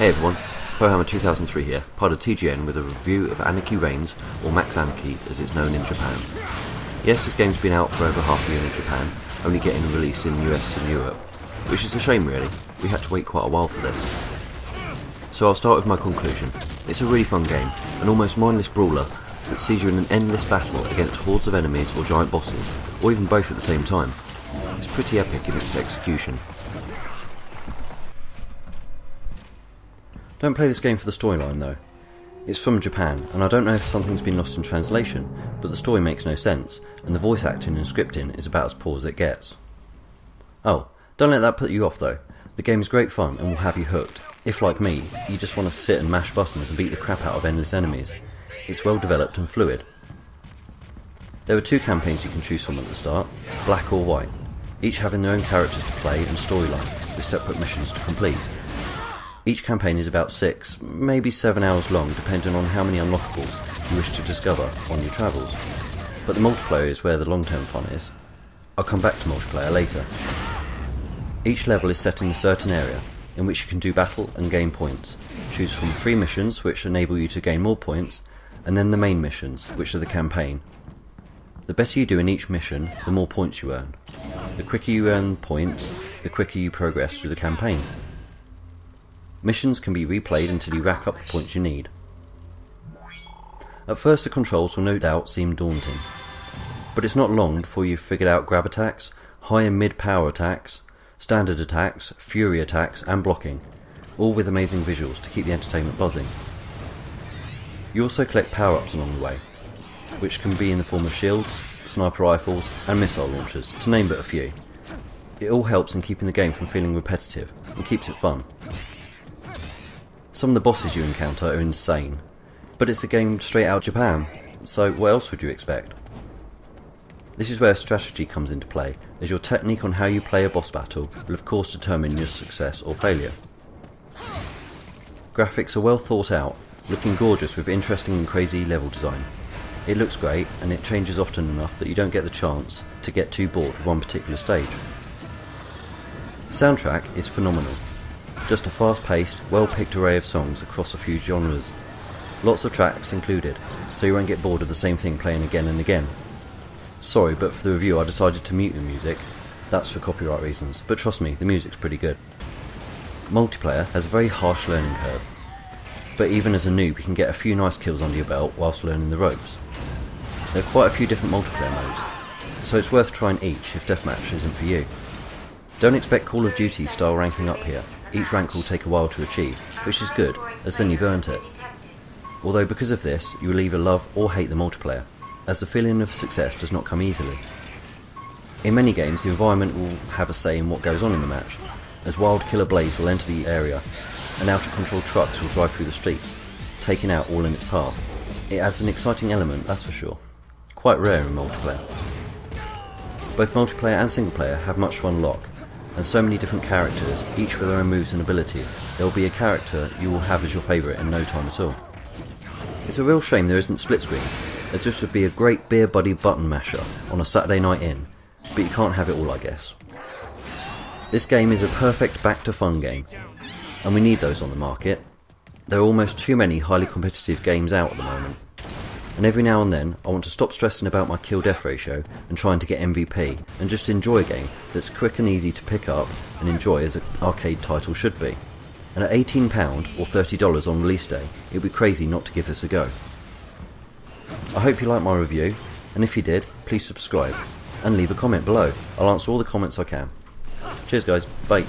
Hey everyone, Fohammer 2003 here, part of TGN with a review of Anarchy Reigns, or Max Anarchy as it's known in Japan. Yes, this game's been out for over half a year in Japan, only getting a release in the US and Europe, which is a shame really. We had to wait quite a while for this. So I'll start with my conclusion. It's a really fun game, an almost mindless brawler that sees you in an endless battle against hordes of enemies or giant bosses, or even both at the same time. It's pretty epic in its execution. Don't play this game for the storyline though. It's from Japan, and I don't know if something's been lost in translation, but the story makes no sense, and the voice acting and scripting is about as poor as it gets. Oh, don't let that put you off though. The game is great fun and will have you hooked. If, like me, you just want to sit and mash buttons and beat the crap out of endless enemies, it's well developed and fluid. There are two campaigns you can choose from at the start, black or white, each having their own characters to play and storyline, with separate missions to complete. Each campaign is about 6, maybe 7 hours long, depending on how many unlockables you wish to discover on your travels. But the multiplayer is where the long-term fun is. I'll come back to multiplayer later. Each level is set in a certain area, in which you can do battle and gain points. Choose from 3 missions, which enable you to gain more points, and then the main missions, which are the campaign. The better you do in each mission, the more points you earn. The quicker you earn points, the quicker you progress through the campaign. Missions can be replayed until you rack up the points you need. At first the controls will no doubt seem daunting, but it's not long before you've figured out grab attacks, high and mid power attacks, standard attacks, fury attacks and blocking, all with amazing visuals to keep the entertainment buzzing. You also collect power-ups along the way, which can be in the form of shields, sniper rifles and missile launchers, to name but a few. It all helps in keeping the game from feeling repetitive and keeps it fun. Some of the bosses you encounter are insane, but it's a game straight out of Japan, so what else would you expect? This is where strategy comes into play, as your technique on how you play a boss battle will of course determine your success or failure. Graphics are well thought out, looking gorgeous with interesting and crazy level design. It looks great, and it changes often enough that you don't get the chance to get too bored with one particular stage. The soundtrack is phenomenal. Just a fast-paced, well-picked array of songs across a few genres. Lots of tracks included, so you won't get bored of the same thing playing again and again. Sorry, but for the review I decided to mute the music. That's for copyright reasons, but trust me, the music's pretty good. Multiplayer has a very harsh learning curve, but even as a noob you can get a few nice kills under your belt whilst learning the ropes. There are quite a few different multiplayer modes, so it's worth trying each if deathmatch isn't for you. Don't expect Call of Duty style ranking up here. Each rank will take a while to achieve, which is good, as then you've earned it. Although because of this, you will either love or hate the multiplayer, as the feeling of success does not come easily. In many games, the environment will have a say in what goes on in the match, as wild killer blades will enter the area, and out-of-control trucks will drive through the streets, taking out all in its path. It adds an exciting element, that's for sure. Quite rare in multiplayer. Both multiplayer and single player have much to unlock, and so many different characters, each with their own moves and abilities. There will be a character you will have as your favourite in no time at all. It's a real shame there isn't split screen, as this would be a great beer buddy button masher on a Saturday night in, but you can't have it all I guess. This game is a perfect back to fun game, and we need those on the market. There are almost too many highly competitive games out at the moment, and every now and then I want to stop stressing about my kill-death ratio and trying to get MVP and just enjoy a game that's quick and easy to pick up and enjoy as an arcade title should be. And at £18 or $30 on release day, it would be crazy not to give this a go. I hope you liked my review, and if you did, please subscribe and leave a comment below. I'll answer all the comments I can. Cheers guys, bye.